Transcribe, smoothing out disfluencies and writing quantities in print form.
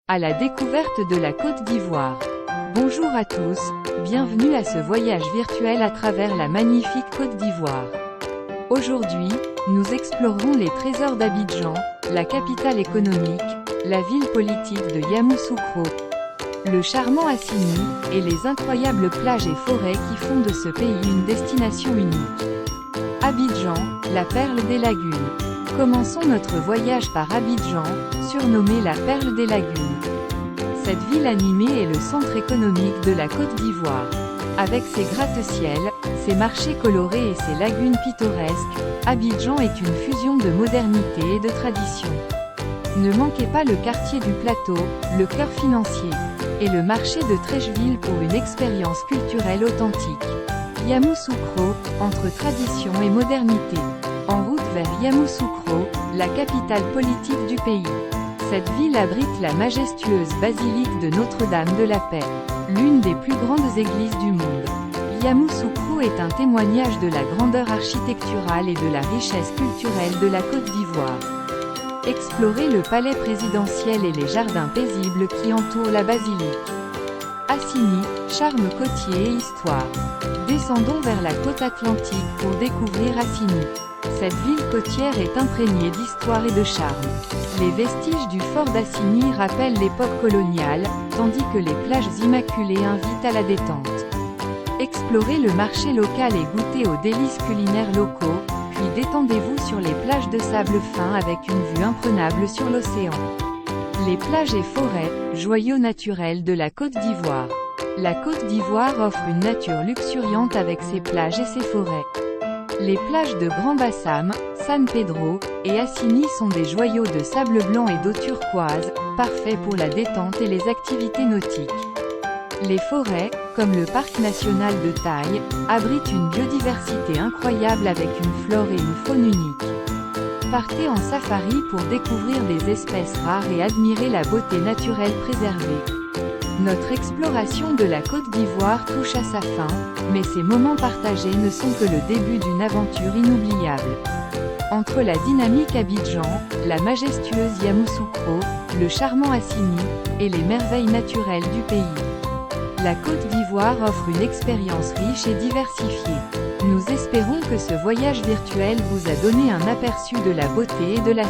à la découverte de la Côte d'Ivoire. Bonjour à tous, bienvenue à ce voyage virtuel à travers la magnifique Côte d'Ivoire. Aujourd'hui, nous explorerons les trésors d'Abidjan, la capitale économique, la ville politique de Yamoussoukro, le charmant Assini, et les incroyables plages et forêts qui font de ce pays une destination unique. Abidjan, la perle des lagunes. Commençons notre voyage par Abidjan, surnommée la perle des lagunes. Cette ville animée est le centre économique de la Côte d'Ivoire. Avec ses gratte-ciel, ses marchés colorés et ses lagunes pittoresques, Abidjan est une fusion de modernité et de tradition. Ne manquez pas le quartier du Plateau, le cœur financier, et le marché de Treichville pour une expérience culturelle authentique. Yamoussoukro, entre tradition et modernité. En route vers Yamoussoukro, la capitale politique du pays. Cette ville abrite la majestueuse basilique de Notre-Dame de la Paix, l'une des plus grandes églises du monde. Yamoussoukro est un témoignage de la grandeur architecturale et de la richesse culturelle de la Côte d'Ivoire. Explorez le palais présidentiel et les jardins paisibles qui entourent la basilique. Assini, charme côtier et histoire. Descendons vers la côte atlantique pour découvrir Assini. Cette ville côtière est imprégnée d'histoire et de charme. Les vestiges du fort d'Assini rappellent l'époque coloniale, tandis que les plages immaculées invitent à la détente. Explorez le marché local et goûtez aux délices culinaires locaux, puis détendez-vous sur les plages de sable fin avec une vue imprenable sur l'océan. Les plages et forêts, joyaux naturels de la Côte d'Ivoire. La Côte d'Ivoire offre une nature luxuriante avec ses plages et ses forêts. Les plages de Grand Bassam, San Pedro, et Assini sont des joyaux de sable blanc et d'eau turquoise, parfaits pour la détente et les activités nautiques. Les forêts, comme le parc national de Taï, abritent une biodiversité incroyable avec une flore et une faune uniques. Partez en safari pour découvrir des espèces rares et admirer la beauté naturelle préservée. Notre exploration de la Côte d'Ivoire touche à sa fin, mais ces moments partagés ne sont que le début d'une aventure inoubliable. Entre la dynamique Abidjan, la majestueuse Yamoussoukro, le charmant Assini, et les merveilles naturelles du pays, la Côte d'Ivoire offre une expérience riche et diversifiée. Nous espérons que ce voyage virtuel vous a donné un aperçu de la beauté et de la